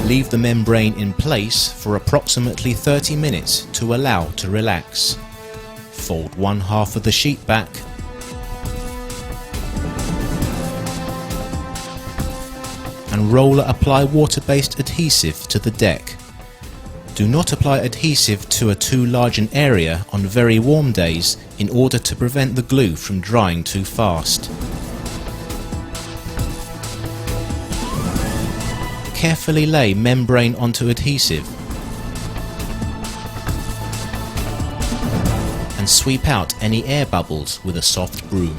Leave the membrane in place for approximately 30 minutes to allow to relax. Fold one half of the sheet back and roller apply water-based adhesive to the deck. Do not apply adhesive to a too large an area on very warm days in order to prevent the glue from drying too fast. Carefully lay membrane onto adhesive and sweep out any air bubbles with a soft broom.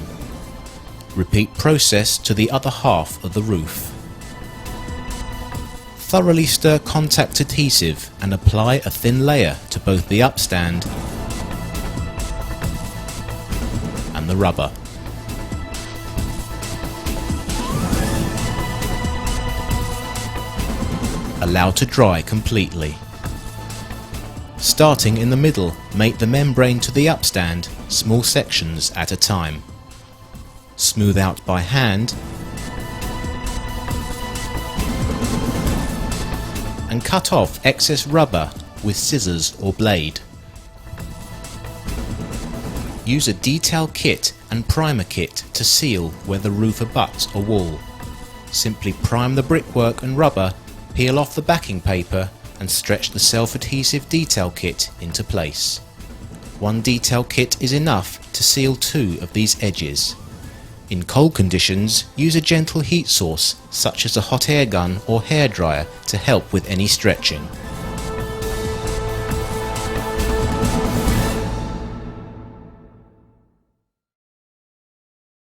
Repeat process to the other half of the roof. Thoroughly stir contact adhesive and apply a thin layer to both the upstand and the rubber. Allow to dry completely. Starting in the middle, make the membrane to the upstand small sections at a time. Smooth out by hand and cut off excess rubber with scissors or blade. Use a detail kit and primer kit to seal where the roof abuts a wall. Simply prime the brickwork and rubber, peel off the backing paper and stretch the self-adhesive detail kit into place. One detail kit is enough to seal 2 of these edges. In cold conditions, use a gentle heat source such as a hot air gun or hairdryer to help with any stretching.